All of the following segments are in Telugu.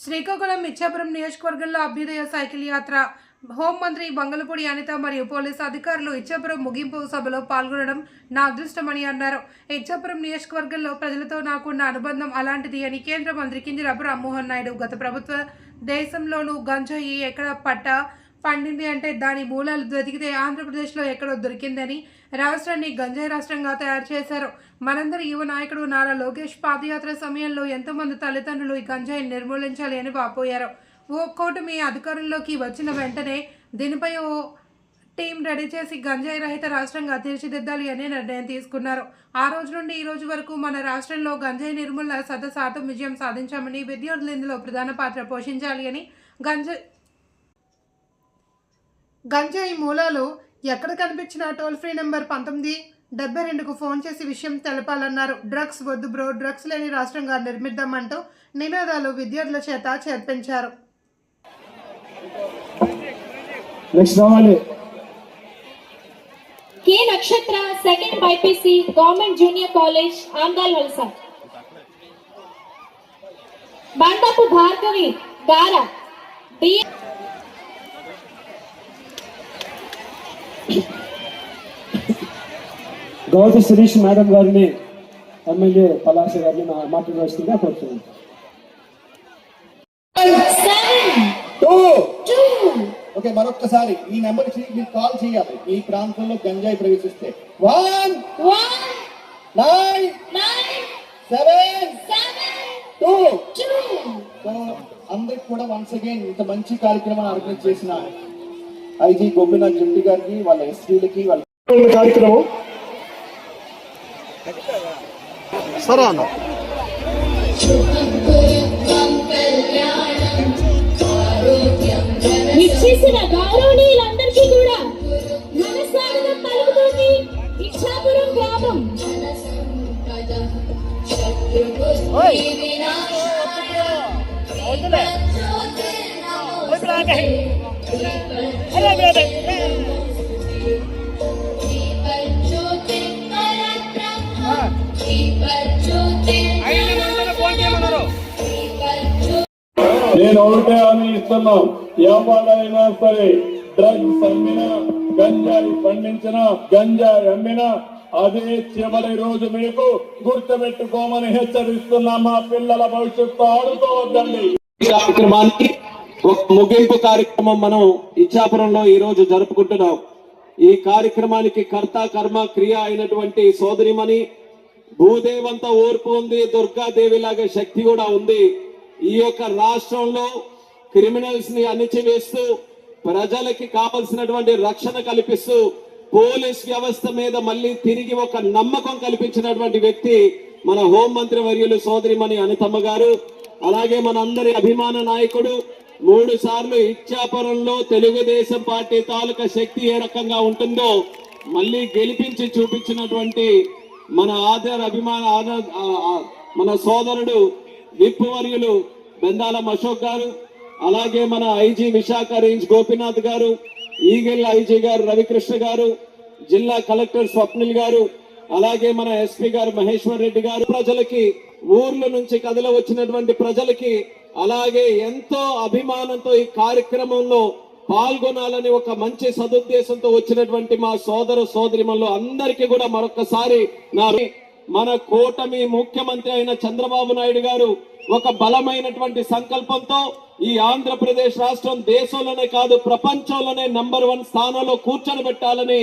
శ్రీకాకుళం ఇచ్చాపురం నియోజకవర్గంలో అభ్యుదయ సైకిల్ యాత్ర హోంమంత్రి బంగళపూడి అనిత మరియు పోలీసు అధికారులు ఇచ్చాపురం ముగింపు సభలో పాల్గొనడం నా అదృష్టమని అన్నారు. ఇచ్చాపురం నియోజకవర్గంలో ప్రజలతో నాకున్న అనుబంధం అలాంటిది అని కేంద్ర మంత్రి కింజరాపు రామ్మోహన్ నాయుడు గత ప్రభుత్వ దేశంలోనూ గంజాయి ఎక్కడ పండింది అంటే దాని మూలాలు వెతికితే ఆంధ్రప్రదేశ్లో ఎక్కడో దొరికిందని రాష్ట్రాన్ని గంజాయి రాష్ట్రంగా తయారు చేశారు. మనందరి యువ నాయకుడు నారా లోకేష్ పాదయాత్ర సమయంలో ఎంతోమంది తల్లిదండ్రులు ఈ గంజాయిని నిర్మూలించాలి అని వాపోయారు. ఓ కూటమి అధికారంలోకి వచ్చిన వెంటనే దీనిపై ఓ టీం రెడీ చేసి గంజాయి రహిత రాష్ట్రంగా తీర్చిదిద్దాలి అనే నిర్ణయం తీసుకున్నారు. ఆ రోజు నుండి ఈ రోజు వరకు మన రాష్ట్రంలో గంజాయి నిర్మూలన 100% విజయం సాధించామని, విద్యార్థులు ఇందులో ప్రధాన పాత్ర పోషించాలి అని, గంజాయి మూలాలు ఎక్కడ కనిపించిన టోల్ ఫ్రీ నెంబర్ 1972కు ఫోన్ చేసి విషయం తెలపాలన్నారు. డ్రగ్స్ వద్దు బ్రో, డ్రగ్స్ లేని రాష్ట్రంగా నిర్మిద్దామంటూ నినాదాలు విద్యార్థుల చేత చేర్పించారు. K Nakshatra second BiPC government junior college ఆందాల్ వలస. బండపు భార్గవి గారా గౌతమ్ శిరీష్ మేడం గారిని ఎమ్మెల్యే పలాస గారిని మాట్లాడవలసిందిగా కోరుతున్నాను. ఓకే, మరొక్కసారి ఈ నెంబర్ మీరు కాల్ చేయాలి. ఈ ప్రాంతంలో గంజాయి ప్రవేశిస్తే 11972. సో అందరికి కూడా వన్స్ అగైన్ ఇంత మంచి కార్యక్రమాన్ని ఆర్గనైజ్ చేసిన ఐజీ గోపీనాథ్ జెట్టి గారికి, వాళ్ళ ఎస్పీలకి, వాళ్ళ కార్యక్రమం సరే అన్న. ఇచ్చేసిన గౌరవనీయులందరికీ కూడా మనస్వాగతం పలుకుతుంది ఇచ్చాపురం గ్రామం. నేను ఒకటే హామీ ఇస్తున్నాం, ఎవరైనా సరే డ్రగ్స్ అమ్మినా, గంజాయి పండించినా, గంజాయి అమ్మినా అదే చివరి రోజు మీకు గుర్తుపెట్టుకోమని హెచ్చరిస్తున్నాం. మా పిల్లల భవిష్యత్తు ఆడుకోవద్దండి. కార్యక్రమానికి ఒక ముగింపు కార్యక్రమం మనం ఇచ్చాపురంలో ఈ రోజు జరుపుకుంటున్నాం. ఈ కార్యక్రమానికి కర్త కర్మ క్రియ అయినటువంటి సోదరిమణి భూదేవంత ఓర్పు ఉంది, దుర్గాదేవి లాగా శక్తి కూడా ఉంది. ఈ యొక్క రాష్ట్రంలో క్రిమినల్స్ ని అణిచివేస్తూ ప్రజలకి కావలసినటువంటి రక్షణ కల్పిస్తూ పోలీస్ వ్యవస్థ మీద మళ్ళీ తిరిగి ఒక నమ్మకం కల్పించినటువంటి వ్యక్తి మన హోంమంత్రి వర్యులు సోదరిమణి అనితమ్మ గారు. అలాగే మన అందరి అభిమాన నాయకుడు, 3 సార్లు ఇచ్చాపురంలో తెలుగుదేశం పార్టీ తాలూకా శక్తి ఏ రకంగా ఉంటుందో మళ్ళీ గెలిపించి చూపించినటువంటి మన మన సోదరుడు విప్ వర్యులు బెందాలం అశోక్ గారు, అలాగే మన ఐజీ విశాఖ రేంజ్ గోపీనాథ్ గారు, ఈగిల్ ఐజీ గారు రవికృష్ణ గారు, జిల్లా కలెక్టర్ స్వప్నిల్ గారు, అలాగే మన ఎస్పీ గారు మహేశ్వర్ రెడ్డి గారు, ప్రజలకి ఊర్ల నుంచి కదల వచ్చినటువంటి ప్రజలకి, అలాగే ఎంతో అభిమానంతో ఈ కార్యక్రమంలో పాల్గొనాలని ఒక మంచి సదుద్దేశంతో వచ్చినటువంటి మా సోదర సోదరిమణులు అందరికీ కూడా మరొకసారి మన కూటమి ముఖ్యమంత్రి అయిన చంద్రబాబు నాయుడు గారు ఒక బలమైనటువంటి సంకల్పంతో ఈ ఆంధ్రప్రదేశ్ రాష్ట్రం దేశంలోనే కాదు ప్రపంచంలోనే నంబర్ 1 స్థానంలో కూర్చొని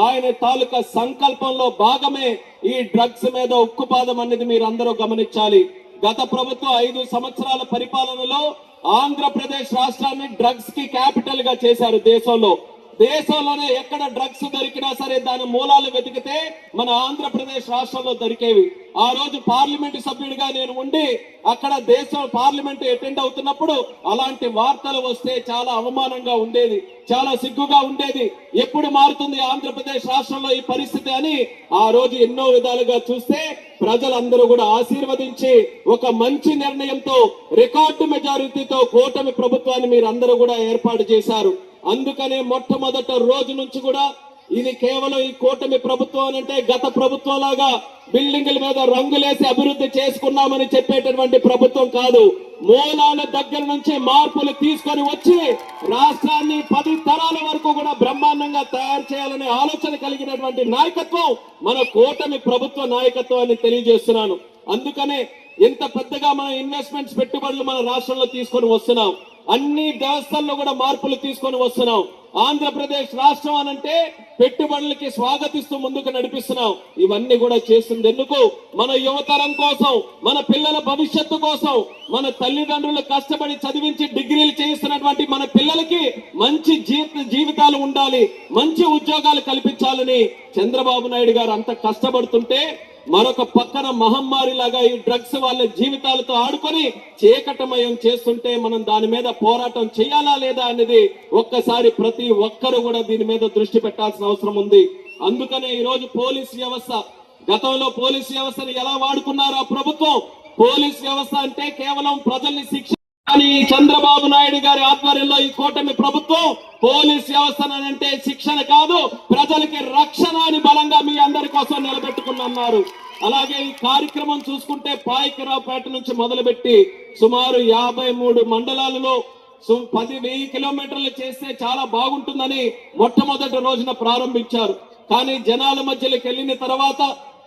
ఆయన తాలూకా సంకల్పంలో భాగమే ఈ డ్రగ్స్ మీద ఉక్కుపాదం అనేది మీరు అందరూ గమనించాలి. గత ప్రభుత్వం 5 సంవత్సరాల పరిపాలనలో ఆంధ్రప్రదేశ్ రాష్ట్రాన్ని డ్రగ్స్ కి క్యాపిటల్ గా చేశారు. దేశంలోనే ఎక్కడ డ్రగ్స్ దొరికినా సరే దాని మూలాలు వెతికితే మన ఆంధ్రప్రదేశ్ రాష్ట్రంలో దొరికేవి. ఆ రోజు పార్లమెంటు సభ్యుడిగా నేను ఉండి అక్కడ దేశం పార్లమెంటు అటెండ్ అవుతున్నప్పుడు అలాంటి వార్తలు వస్తే చాలా అవమానంగా ఉండేది, చాలా సిగ్గుగా ఉండేది. ఎప్పుడు మారుతుంది ఆంధ్రప్రదేశ్ రాష్ట్రంలో ఈ పరిస్థితి అని ఆ రోజు ఎన్నో విధాలుగా చూస్తే ప్రజలందరూ కూడా ఆశీర్వదించి ఒక మంచి నిర్ణయంతో రికార్డు మెజారిటీతో కూటమి ప్రభుత్వాన్ని మీరు అందరూ కూడా ఏర్పాటు చేశారు. అందుకనే మొట్టమొదటి రోజు నుంచి కూడా ఇది కేవలం ఈ కూటమి ప్రభుత్వం అంటే గత ప్రభుత్వం లాగా బిల్డింగుల మీద రంగులేసి అభివృద్ధి చేసుకున్నామని చెప్పేటటువంటి ప్రభుత్వం కాదు. మూలాల దగ్గర నుంచి మార్పులు తీసుకొని వచ్చి రాష్ట్రాన్ని 10 తరాల వరకు కూడా బ్రహ్మాండంగా తయారు చేయాలనే ఆలోచన కలిగినటువంటి నాయకత్వం మన కూటమి ప్రభుత్వ నాయకత్వం అని తెలియజేస్తున్నాను. అందుకనే ఇంత పెద్దగా మన ఇన్వెస్ట్మెంట్స్ పెట్టుబడులు మన రాష్ట్రంలో తీసుకొని వస్తున్నాం. అన్ని వ్యవస్థల్లో కూడా మార్పులు తీసుకొని వస్తున్నాం. ఆంధ్రప్రదేశ్ రాష్ట్రం అనంటే పెట్టుబడులకి స్వాగతిస్తూ ముందుకు నడిపిస్తున్నాం. ఇవన్నీ కూడా చేస్తుంది ఎందుకు? మన యువతరం కోసం, మన పిల్లల భవిష్యత్తు కోసం, మన తల్లిదండ్రులు కష్టపడి చదివించి డిగ్రీలు చేయిస్తున్నటువంటి మన పిల్లలకి మంచి జీవితాలు ఉండాలి, మంచి ఉద్యోగాలు కల్పించాలని చంద్రబాబు నాయుడు గారు అంత కష్టపడుతుంటే మరొక పక్కన మహమ్మారి లాగా ఈ డ్రగ్స్ వాళ్ళ జీవితాలతో ఆడుకొని చీకటమయం చేస్తుంటే మనం దాని మీద పోరాటం చేయాలా లేదా అనేది ఒక్కసారి ప్రతి ఒక్కరు కూడా దీని మీద దృష్టి పెట్టాల్సిన అవసరం ఉంది. అందుకనే ఈ రోజు పోలీస్ వ్యవస్థ, గతంలో పోలీస్ వ్యవస్థను ఎలా వాడుకున్నారో ఆ ప్రభుత్వం, పోలీస్ వ్యవస్థ అంటే కేవలం ప్రజల్ని శిక్ష కానీ చంద్రబాబు నాయుడు గారి ఆధ్వర్యంలో ఈ కూటమి ప్రభుత్వం పోలీస్ వ్యవస్థను అంటే శిక్షణ కాదు, ప్రజలకి రక్షణ అని బలంగా మీ అందరి కోసం నిలబెట్టుకున్నారు. అలాగే ఈ కార్యక్రమం చూసుకుంటే పాయకరావుపేట నుంచి మొదలుపెట్టి సుమారు 53 మండలాలలో 10,000 కిలోమీటర్లు చేస్తే చాలా బాగుంటుందని మొట్టమొదటి రోజున ప్రారంభించారు. కానీ జనాల మధ్యలోకి వెళ్ళిన తర్వాత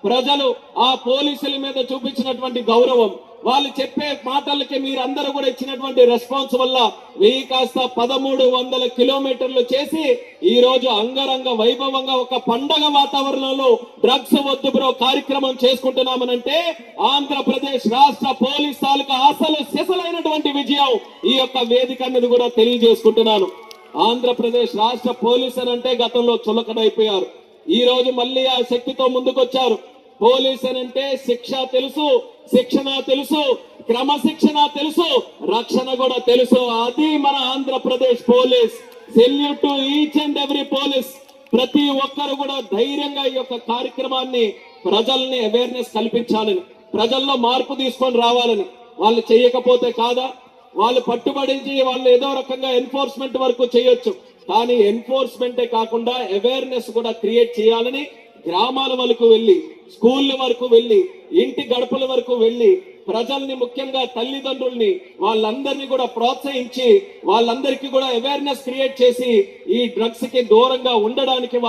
ప్రజలు ఆ పోలీసుల మీద చూపించినటువంటి గౌరవం, వాళ్ళు చెప్పే మాటలకి మీరందరూ కూడా ఇచ్చినటువంటి రెస్పాన్స్ వల్ల 1000 కాస్త 1300 కిలోమీటర్లు చేసి ఈ రోజు అంగరంగ వైభవంగా ఒక పండగ వాతావరణంలో డ్రగ్స్ వద్దు బ్రో కార్యక్రమం చేసుకుంటున్నామనంటే ఆంధ్రప్రదేశ్ రాష్ట్ర పోలీస్ తాలూకా అసలు సిసలైనటువంటి విజయం ఈ యొక్క వేదిక అనేది కూడా తెలియజేసుకుంటున్నాను. ఆంధ్రప్రదేశ్ రాష్ట్ర పోలీస్ అని అంటే గతంలో చులకనైపోయారు. ఈ రోజు మళ్ళీ ఆ శక్తితో ముందుకొచ్చారు. పోలీస్ అని అంటే శిక్ష తెలుసు, శిక్షణ తెలుసు, క్రమశిక్షణ తెలుసు, రక్షణ కూడా తెలుసు. అది మన Andhra Pradesh police. Salute to each and every police. ప్రతి ఒక్కరు కూడా ధైర్యంగా ఈ యొక్క కార్యక్రమాన్ని ప్రజల్ని అవేర్నెస్ కల్పించాలని, ప్రజల్లో మార్పు తీసుకొని రావాలని. వాళ్ళు చేయకపోతే కాదా, వాళ్ళు పట్టుబడించి వాళ్ళు ఏదో రకంగా ఎన్ఫోర్స్మెంట్ వరకు చేయొచ్చు, కానీ ఎన్ఫోర్స్మెంటే కాకుండా అవేర్నెస్ కూడా క్రియేట్ చేయాలని గ్రామాల వరకు వెళ్లి, స్కూళ్ళ వరకు వెళ్లి, ఇంటి గడపల వరకు వెళ్లి ప్రజల్ని, ముఖ్యంగా తల్లిదండ్రుల్ని, వాళ్ళందరినీ కూడా ప్రోత్సహించి వాళ్ళందరికీ కూడా అవేర్నెస్ క్రియేట్ చేసి ఈ డ్రగ్స్ కి దూరంగా ఉండడానికి